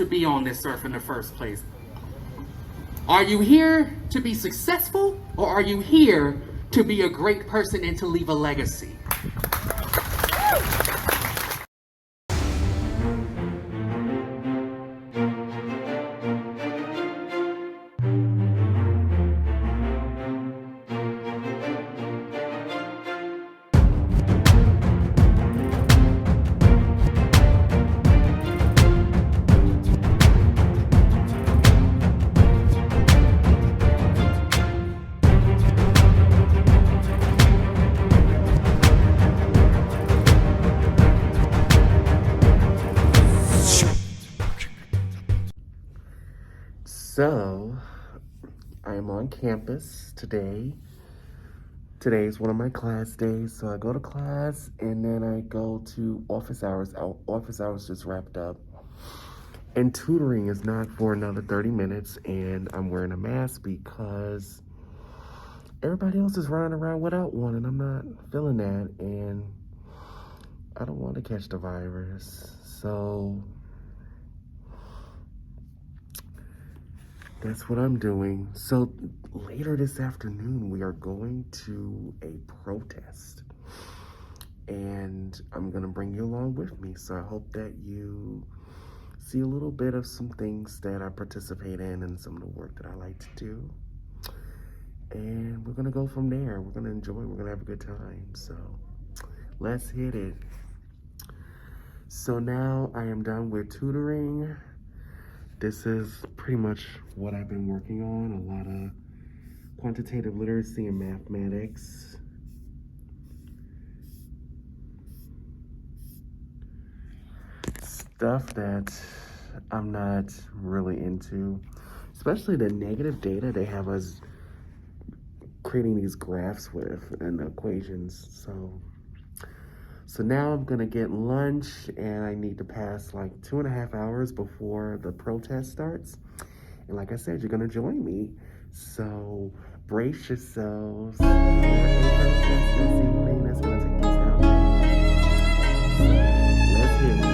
to be on this earth in the first place? Are you here to be successful, or are you here to be a great person and to leave a legacy? So, I'm on campus today. Today is one of my class days, so I go to class and then I go to office hours. Office hours just wrapped up. And tutoring is not for another 30 minutes, and I'm wearing a mask because everybody else is running around without one, and I'm not feeling that, and I don't want to catch the virus. So that's what I'm doing. So later this afternoon, we are going to a protest. And I'm gonna bring you along with me. So I hope that you see a little bit of some things that I participate in and some of the work that I like to do. And we're gonna go from there. We're gonna enjoy, we're gonna have a good time. So let's hit it. So now I am done with tutoring. This is pretty much what I've been working on, a lot of quantitative literacy and mathematics. Stuff that I'm not really into, especially the negative data they have us creating these graphs with and the equations. So now I'm gonna get lunch, and I need to pass like 2.5 hours before the protest starts. And like I said, you're gonna join me. So brace yourselves for a protest this evening that's gonna take place down there. Let's hear it.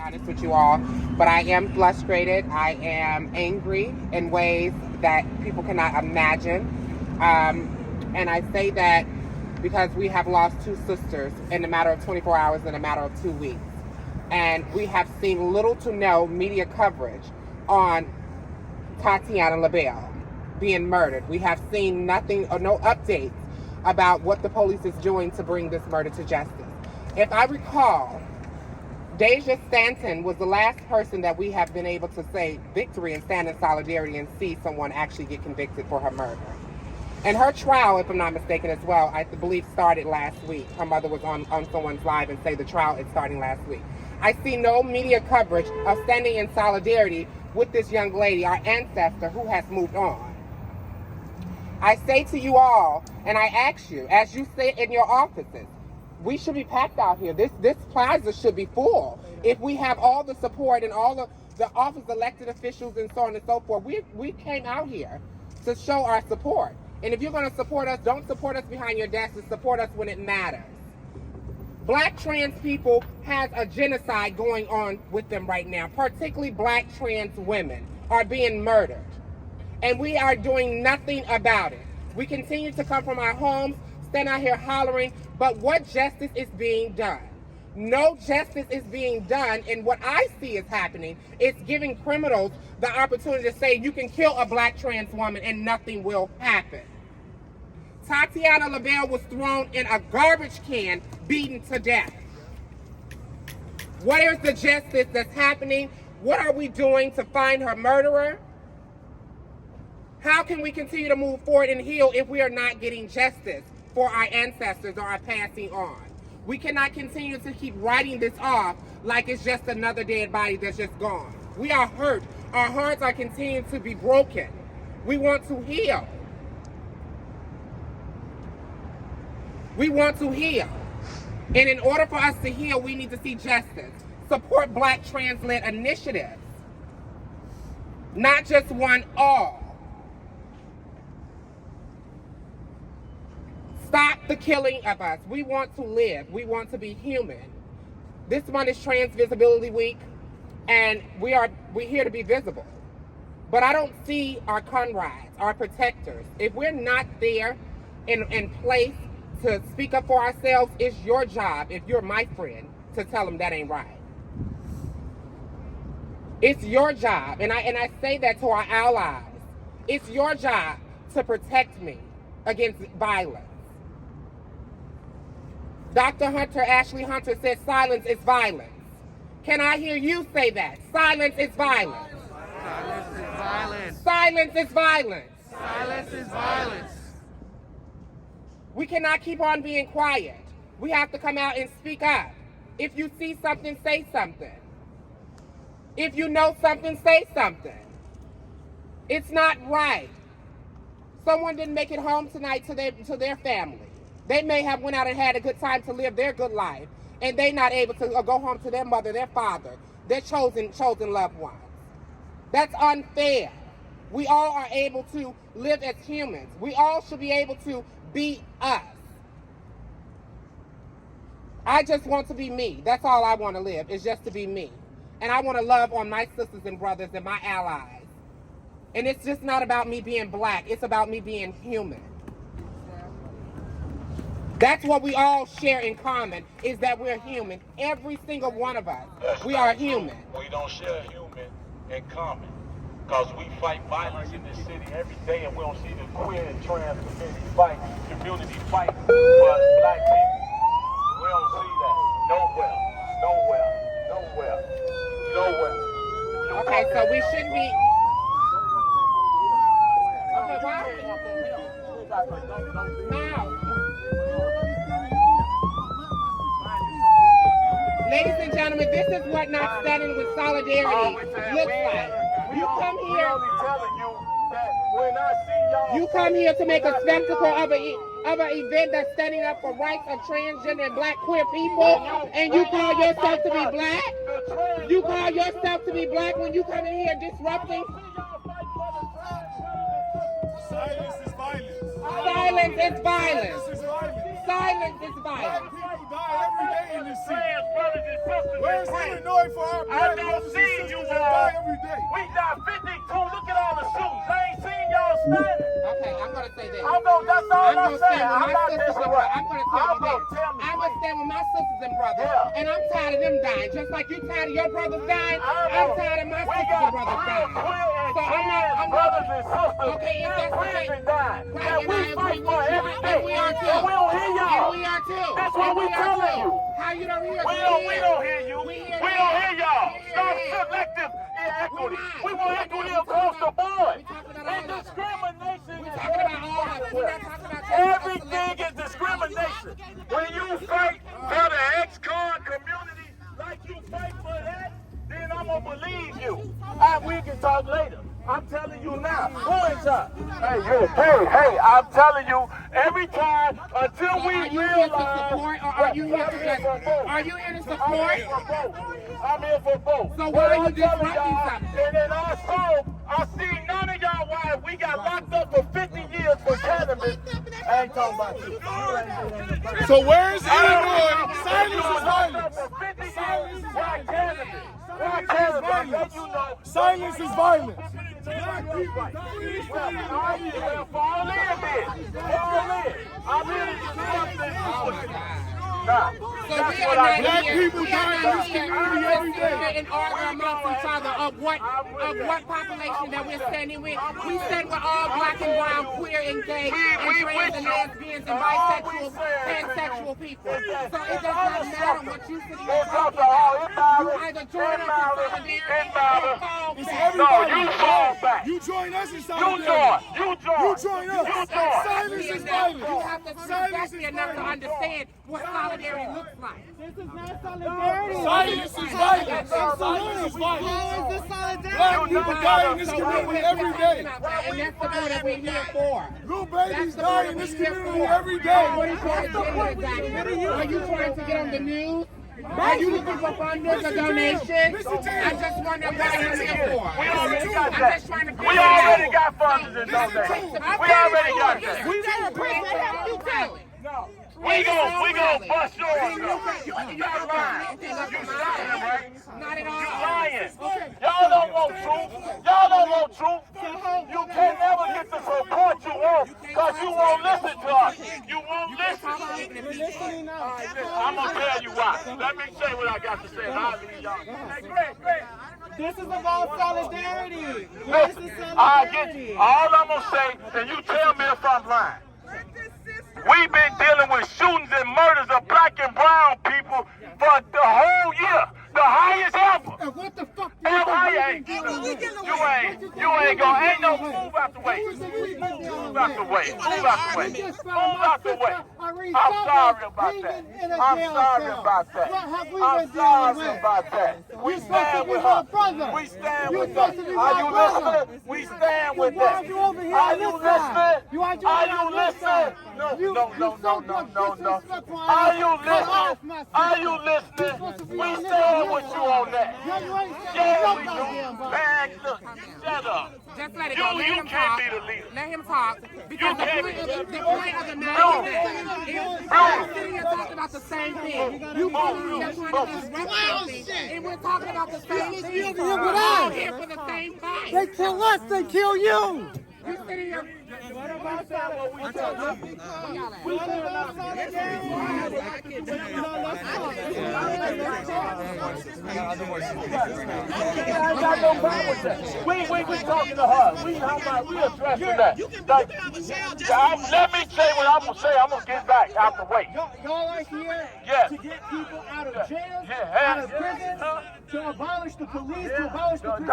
Honest with you all, but I am frustrated. I am angry in ways that people cannot imagine. And I say that because we have lost two sisters in a matter of 24 hours, in a matter of 2 weeks. And we have seen little to no media coverage on Tatiana LaBelle being murdered. We have seen nothing or no updates about what the police is doing to bring this murder to justice. If I recall, T.H.A.N was the last person that we have been able to say victory and stand in solidarity and see someone actually get convicted for her murder. And her trial, if I'm not mistaken as well, I believe started last week. Her mother was on someone's live and say the trial is starting last week. I see no media coverage of standing in solidarity with this young lady, our ancestor, who has moved on. I say to you all, and I ask you, as you sit in your offices, we should be packed out here. This plaza should be full. If we have all the support and all the office elected officials and so on and so forth, we came out here to show our support. And if you're going to support us, don't support us behind your desks, and support us when it matters. Black trans people has a genocide going on with them right now. Particularly black trans women are being murdered. And we are doing nothing about it. We continue to come from our homes, stand out here hollering, but what justice is being done? No justice is being done, and what I see is happening is giving criminals the opportunity to say you can kill a black trans woman and nothing will happen. Tatiana LaBelle was thrown in a garbage can, beaten to death. What is the justice that's happening? What are we doing to find her murderer? How can we continue to move forward and heal if we are not getting justice for our ancestors or our passing on? We cannot continue to keep writing this off like it's just another dead body that's just gone. We are hurt. Our hearts are continuing to be broken. We want to heal. We want to heal. And in order for us to heal, we need to see justice. Support Black trans-led initiatives. Not just one, all. Stop the killing of us. We want to live. We want to be human. This month is Trans Visibility Week, and we're here to be visible. But I don't see our comrades, our protectors. If we're not there in place to speak up for ourselves, it's your job, if you're my friend, to tell them that ain't right. It's your job, and I say that to our allies. It's your job to protect me against violence. Dr. Hunter, Ashley Hunter, says silence is violence. Can I hear you say that? Silence is violence. Silence is violence. Silence is violence. Silence is violence. We cannot keep on being quiet. We have to come out and speak up. If you see something, say something. If you know something, say something. It's not right. Someone didn't make it home tonight to their family. They may have went out and had a good time to live their good life, and they not able to go home to their mother, their father, their chosen loved ones. That's unfair. We all are able to live as humans. We all should be able to be us. I just want to be me. That's all I want to live, is just to be me. And I want to love on my sisters and brothers and my allies. And it's just not about me being Black. It's about me being human. That's what we all share in common, is that we're human. Every single one of us, we are human. We don't share human in common, because we fight violence in this city every day, and we don't see the queer and trans community fight for Black people. We don't see that nowhere. Okay, so we shouldn't be... Okay, why? Now. Ladies and gentlemen, this is what not standing with solidarity looks like. You come here. You come here to make a spectacle of an event that's standing up for rights of transgender and Black queer people, and you call yourself to be Black? You call yourself to be Black when you come in here disrupting? Silence is violence. Silence is violence. Silence is violence. People die every day in this city. Brothers and sisters, Where's Illinois for our I Black don't brothers and see sisters you that all. die every day? We got 52. Look at all the shoes. I ain't seen y'all standing. Okay, I'm gonna say this. That's all I'm I'm gonna saying. stand with I'm my not sisters and disrespecting. brothers. I'm gonna tell you this. Tell me. I'm gonna stand with my sisters and brothers, Yeah. and I'm tired of them dying. Just like you tired of your brothers dying, I know. I'm tired of my We sisters got and brothers real dying. queer and So I'm trans not. brothers and sisters Okay, if in that's the case, prison dying. right, And and we I agree fight with for you, every and day. we are too. And we don't hear y'all. And we are too. That's what And we are telling too. you. How you don't hear us? We don't hear you. We We don't hear y'all. Stop Yeah. selective equity. not. We want We're equity not. across the board. We're talking about all And of it. discrimination We're is talking about all of it. We're not talking about just everything is discrimination. When you fight for the ex-con community like you fight for that, then I'm gonna believe you. We can talk later. I'm telling you now. Who is up? Hey, I'm telling you, every time until we Are you here to realize. support, or are you here to just? Are you here to support? I'm here for both. So why are you I'm telling disrupting y'all, something? and then also, I see none of y'all why we got locked up for 50 years for cannabis. I ain't talking about you. So where's Illinois? Silence is violence. Why cannabis? Why cannabis? You know. Silence is violence. Fall in then. Fall in. I'm here to disrupt this. Nah. So That's we what are I not do. Black here. people We are die in not this here community every to day. sit and argue amongst each other of what population that we're standing with. We stand with all Black and brown, queer and gay, and trans and lesbians and bisexual, pansexual people. So it does not matter what you sit here talking about. You either join us in solidarity or fall It's back. everybody. you fall back. You join us in You solidarity. join. You join us. You join. Silence is violence. You have to Silence respect is me enough to violence. understand what solidarity looks like. This is not solidarity. Silence is violence. Silence is violence. How is this solidarity? Black people die in this community every day. And that's the point that we're here for. Little babies die in this community every day. What are you trying to get exactly? Are you trying to get on the news? Are you looking for funders or donations? I just wonder what you're here for. We already got that. We already got funders and donations. We already got that. We gonna bust yours up. You lying. You lying, right? Not at all. You lying. Y'all don't want truth. Y'all don't want truth. You can never get the support you want because you won't listen to us. You won't listen. I'm gonna tell you why. Let me say what I got to say. I'll leave y'all. Hey, Greg. This is about solidarity. Listen, all I'm gonna say, and you tell me if I'm lying. We've been dealing with shootings and murders of black and brown people for the whole year, the highest ever. And what the fuck? You ain't gonna, ain't no move out the way. Move out the way. Move out the way. Move out the way. I'm sorry about that. I'm sorry about that. I'm sorry about that. We stand with her. We stand with her. Are you listening? We stand with that. Are you listening? Are you listening? No. Are you listening? Are you listening? We stand with you on that. Yeah, we do. Man, look, shut up. Just let it go. Let You him can't talk. be the leader. Let him talk. Because the point of the matter is we're sitting here talking about the same thing. You trying to disrupt something, and we're talking about the same thing. We're all here for the same thing. They kill us, they kill you. You sitting here. What about solidarity? We talking to her. We addressing that. Let me say what I'm gonna say. I'm gonna get back out the way. Y'all are here to get people out of jail, out of prison, to abolish the police, to abolish the prison.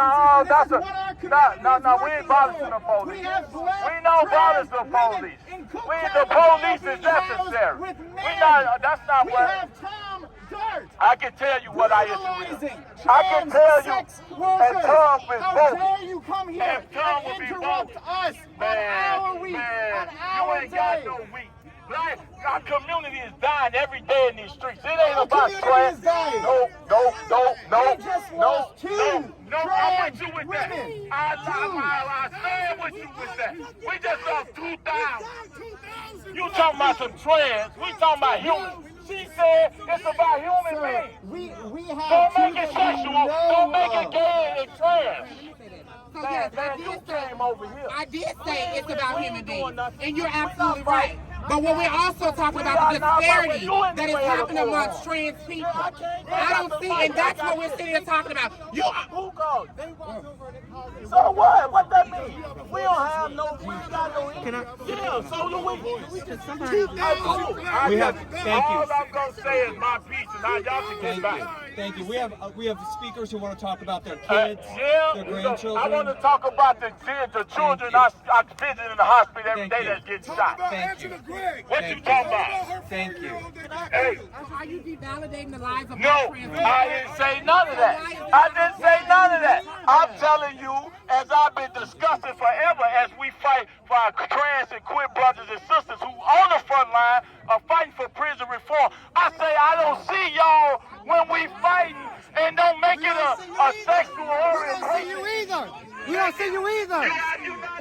No, we ain't abolishing the police. We don't abolish the police. The police is necessary. That's not what. We have Tom Dirt. I can tell you what I issue with. I can tell you, and Tom is How bogus. dare you come here And Tom will and be interrupt bogus. us on our week, on You our ain't got day. no week. Our community is dying every day in these streets. It ain't Our about community trans. is dying. No. We just lost two I'm with you with that. women. I stand with you with that. We just lost 2,000. You talking about some trans? We talking about humans. She said it's about human beings. We have Don't make two it that we sexual. Don't make it know gay and trans. So yes, You came over here. I did say it's about human beings, and you're absolutely right. But when we're also talking about the disparity that is happening amongst trans people, I don't see, and that's what we're sitting here talking about. Who called? So what? What that mean? We don't have no. We ain't got no. Yeah. So do we. We have. Thank you. All I'm gonna say is my piece, and now y'all can get back. Thank you. We have speakers who want to talk about their kids, their grandchildren. I want to talk about the kids, the children I visit in the hospital every day that get shot. Thank you. What you talking about? Thank you. Hey. Are you devalidating the lives of No, trans I didn't say none of that. I didn't say none of that. I'm telling you, as I've been discussing forever, as we fight for our trans and queer brothers and sisters who on the front line are fighting for prison reform, I say I don't see y'all when we fighting and don't make it a sexual orientation. We don't see you either.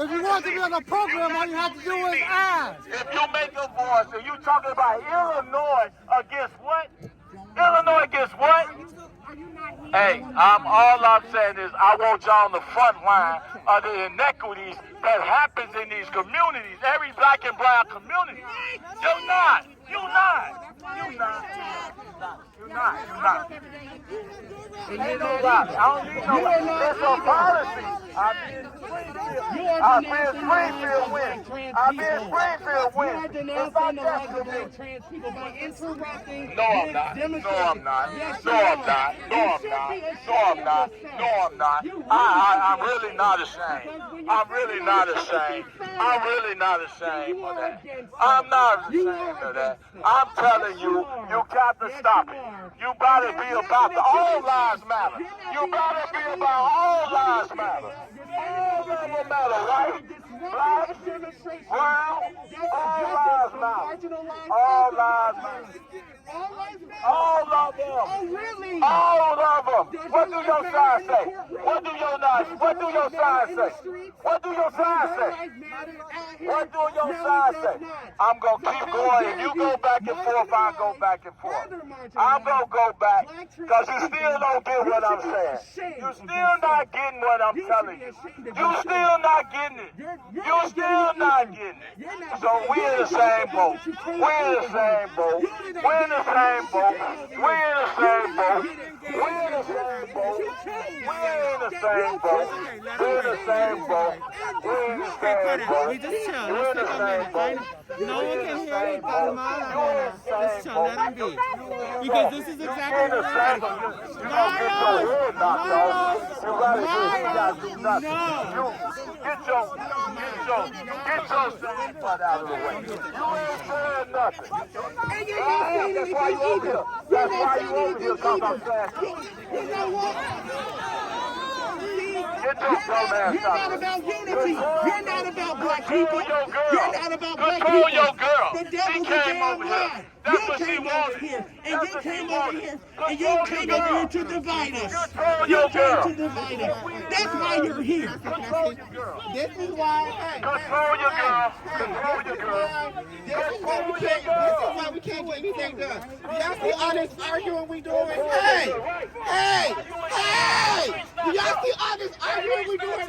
If you want to be on the program, all you have to do is ask. If you make a voice and you talking about Illinois against what? Illinois against what? Hey, all I'm saying is I want y'all on the front line of the inequities that happens in these communities, every black and brown community. You're not. Ain't nobody. I don't need nobody. It's a policy. I mean, I've been Springfield winning. I've been Springfield You are winning. denouncing the lives of black trans people by interrupting No, I'm not. No, I'm not. No, I'm not. No, I'm not. No, I'm not. No, I'm not. I'm really not ashamed. I'm really not ashamed. I'm really not ashamed of that. I'm not ashamed of that. I'm telling you, you got to stop it. You gotta be about the all lives matter. You gotta be about all lives matter. All of them matter, right? Black, brown, all lives matter. All lives matter. All of them. Oh, really? All of them. What do your sign say? What do your sign say? What do your sign say? What do your sign say? I'm going to keep going. If you go back and forth, I'll go back and forth. I'm going to go back because you still don't get what I'm saying. You still not getting what I'm telling you. You still not getting it. You still not getting it. So we're in the same boat. We're in the same boat. We're in the same boat. We're in the same boat. We're in the same boat. We're in the same boat. We're in the same boat. We're in the same boat. We just chill. We're in the same boat. No one can hear you. Just chill. Let him be. Because this is exactly You're in the what same boat. You're going to get your head knocked off. You gotta do nothing. Get your same butt out of the way. You ain't saying nothing. That's why you over here. That's why you over here talking about fast. Get your dumb ass You're not about unity. You're not about black people. You're not about black people. Control your girl. The She devil's a came damn over here. lie. That's You what she came over wanted. here, and That's you what she came over wanted. here, and Control you your came over girl. here to divide us. Control You your came girl. to divide us. That's why you're here. Control your girl. This is why. Control your girl. Control your girl. This is why we can't get anything done. Y'all see all this arguing we doing? Hey! Do y'all see all this arguing we doing?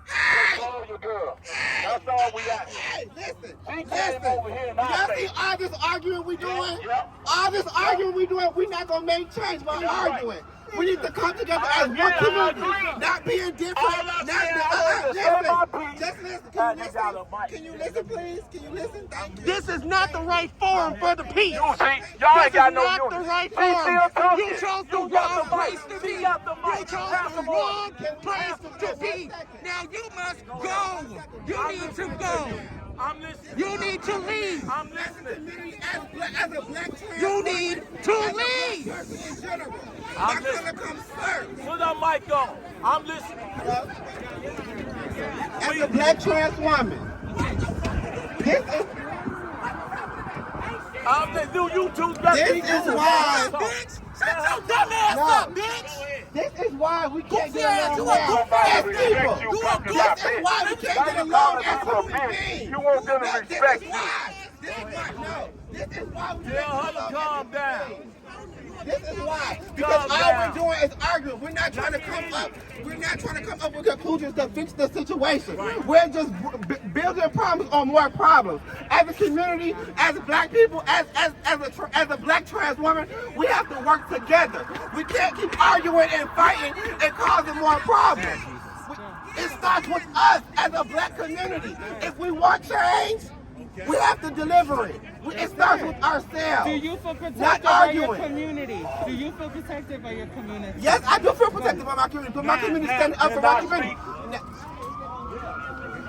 Control your girl. That's all we got. Listen. She came over here and I Y'all see say, all this arguing we doing? Yep. All this arguing we doing, we not gonna make change by arguing. We need to come together as one community, not being different. Just listen. Can you listen, please? Can you listen? Thank you. This is not the right forum for the peace. you see, y'all ain't got no This is not unity. the right She forum. still talking. You chose the You got wrong the mic. place to She be. got the mic. You chose Pass the the wrong mic. place to be. Now you must go. You need to go. I'm listening. You need to leave. I'm listening. As a black trans, you need to leave. I'm listening. Put that mic on. I'm listening. As a black trans woman, this is why. Bitch, shut your dumb ass up, bitch. This is why we can't get along as people. This is why we can't get along as human beings. You want them to respect you. This is why we Tell her to calm down. This is why. Because all we're doing is arguing. We're not trying to come up. We're not trying to come up with conclusions to fix the situation. We're just building problems on more problems. As a community, as black people, as a black trans woman, we have to work together. We can't keep arguing and fighting and causing more problems. It starts with us as a black community. If we want change, we have to deliver it. It starts with ourselves. Do you feel Not protected by your arguing. community? Do you feel protected by your community? Yes, I do feel protected by my community, but my community is standing up for my community.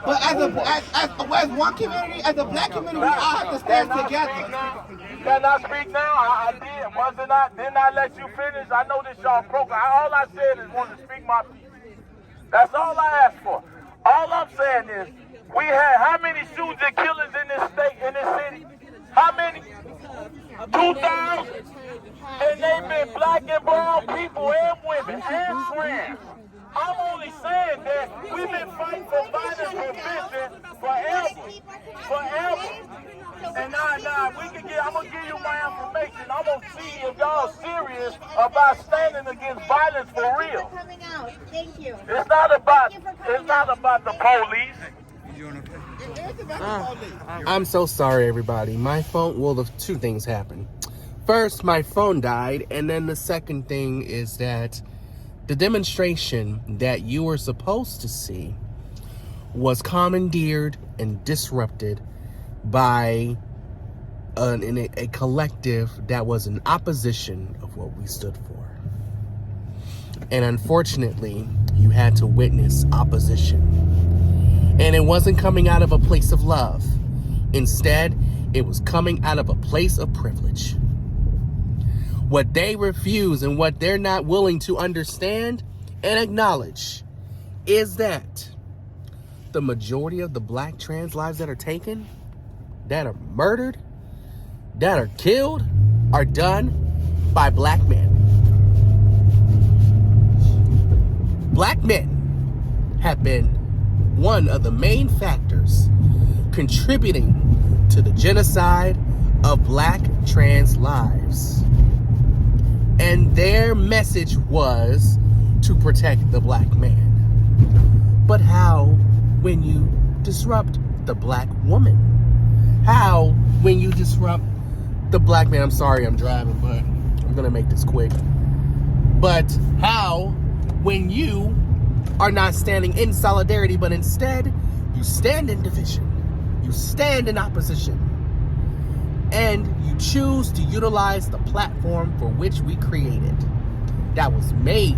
But as one community, as a black community, we all have to stand together. Can I speak now? I did. Didn't I let you finish? I know this y'all program. All I said is want to speak my piece. That's all I asked for. All I'm saying is, we had how many shootings and killings in this state, in this city? How many? 2,000? And they've been black and brown people and women and trans. I'm only saying that we've been fighting for violence prevention forever. And now we can I'm gonna give you my information. I'm gonna see if y'all serious about standing against violence for real. Thank you. It's not about the police. I'm so sorry, everybody. My phone, well, two things happened. First, my phone died, and then the second thing is that The demonstration that you were supposed to see was commandeered and disrupted by a collective that was in opposition of what we stood for. And unfortunately, you had to witness opposition. And it wasn't coming out of a place of love. Instead, it was coming out of a place of privilege. What they refuse and what they're not willing to understand and acknowledge is that the majority of the black trans lives that are taken, that are murdered, that are killed, are done by black men. Black men have been one of the main factors contributing to the genocide of black trans lives. And their message was to protect the black man. But how when you disrupt the black woman? How when you disrupt the black man? I'm sorry I'm driving, but I'm gonna make this quick. But how when you are not standing in solidarity, but instead you stand in division, you stand in opposition, and you choose to utilize the platform for which we created, that was made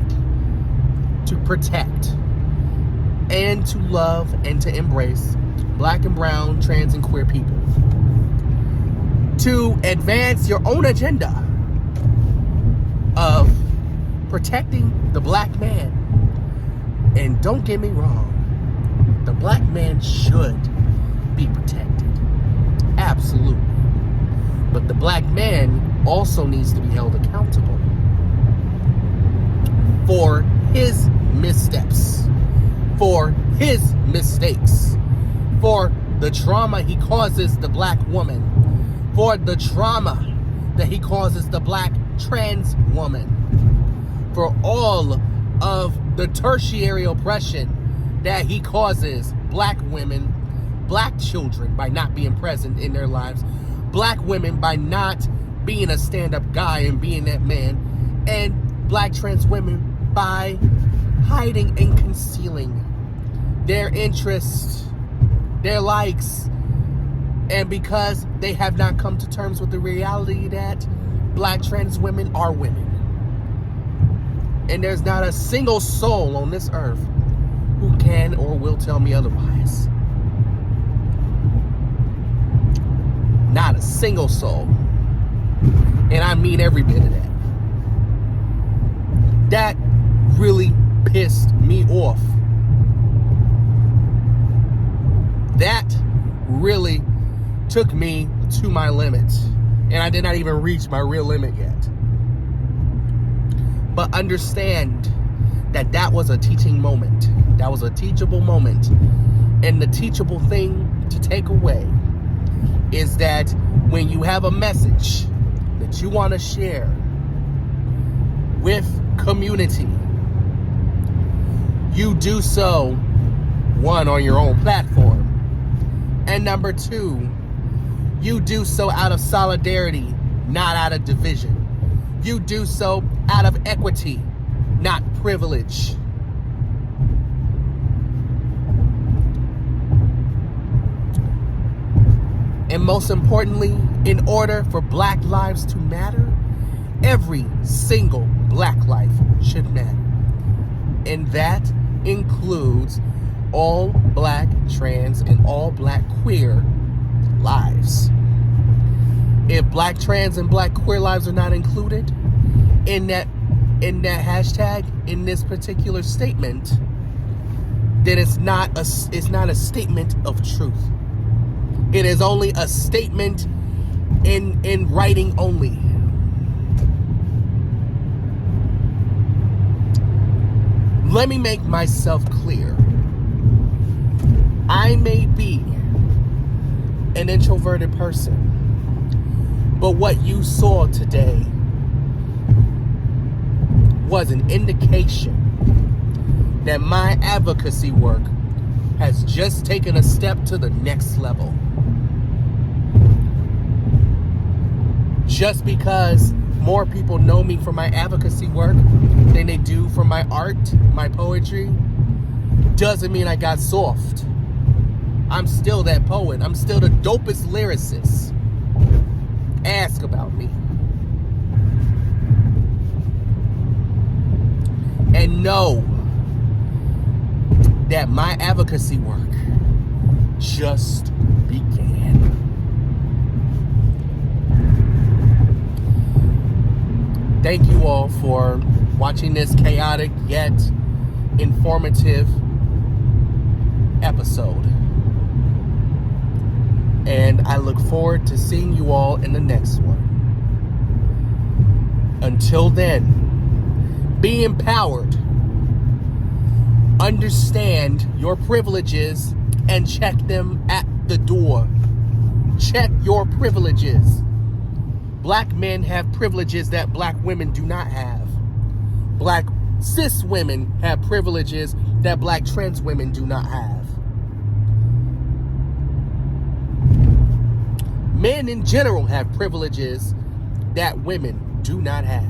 to protect and to love and to embrace black and brown, trans and queer people, to advance your own agenda of protecting the black man. And don't get me wrong, the black man should be protected, absolutely. But the black man also needs to be held accountable for his missteps, for his mistakes, for the trauma he causes the black woman, for the trauma that he causes the black trans woman, for all of the tertiary oppression that he causes black women, black children by not being present in their lives, black women by not being a stand-up guy and being that man, and black trans women by hiding and concealing their interests, their likes, and because they have not come to terms with the reality that black trans women are women. And there's not a single soul on this earth who can or will tell me otherwise. Not a single soul. And I mean every bit of that. That really pissed me off. That really took me to my limit. And I did not even reach my real limit yet. But understand that that was a teaching moment. That was a teachable moment. And the teachable thing to take away is that when you have a message that you want to share with community, you do so, one, on your own platform, and number two, you do so out of solidarity, not out of division. You do so out of equity, not privilege. And most importantly, in order for black lives to matter, every single black life should matter. And that includes all black trans and all black queer lives. If black trans and black queer lives are not included in that hashtag, in this particular statement, then it's not a statement of truth. It is only a statement in writing only. Let me make myself clear. I may be an introverted person, but what you saw today was an indication that my advocacy work has just taken a step to the next level. Just because more people know me for my advocacy work than they do for my art, my poetry, doesn't mean I got soft. I'm still that poet. I'm still the dopest lyricist. Ask about me. And know that my advocacy work just began. Thank you all for watching this chaotic yet informative episode. And I look forward to seeing you all in the next one. Until then, be empowered. Understand your privileges and check them at the door. Check your privileges. Black men have privileges that black women do not have. Black cis women have privileges that black trans women do not have. Men in general have privileges that women do not have.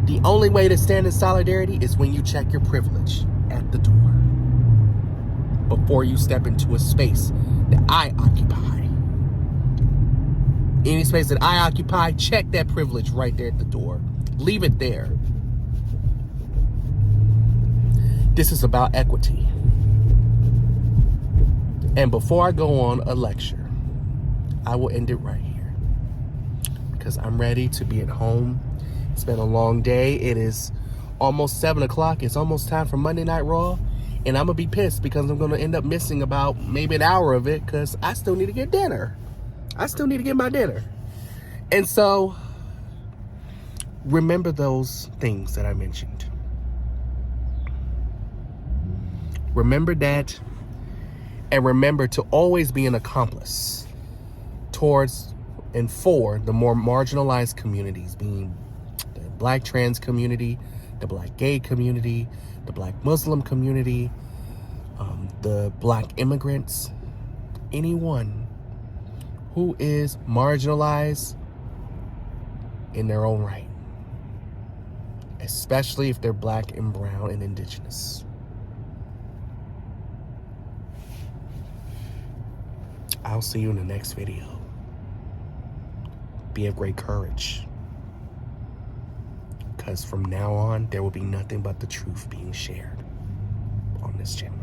The only way to stand in solidarity is when you check your privilege at the door before you step into a space that I occupy. Any space that I occupy, check that privilege right there at the door. Leave it there. This is about equity. And before I go on a lecture, I will end it right here because I'm ready to be at home. It's been a long day. It is almost 7 o'clock. It's almost time for Monday Night Raw. And I'm going to be pissed because I'm going to end up missing about maybe an hour of it because I still need to get dinner. I still need to get my dinner. And so, remember those things that I mentioned. Remember that. And remember to always be an accomplice towards and for the more marginalized communities, being the black trans community, the black gay community, the black Muslim community, the black immigrants, anyone who is marginalized in their own right, especially if they're black and brown and indigenous. I'll see you in the next video. Be of great courage. Because from now on, there will be nothing but the truth being shared on this channel.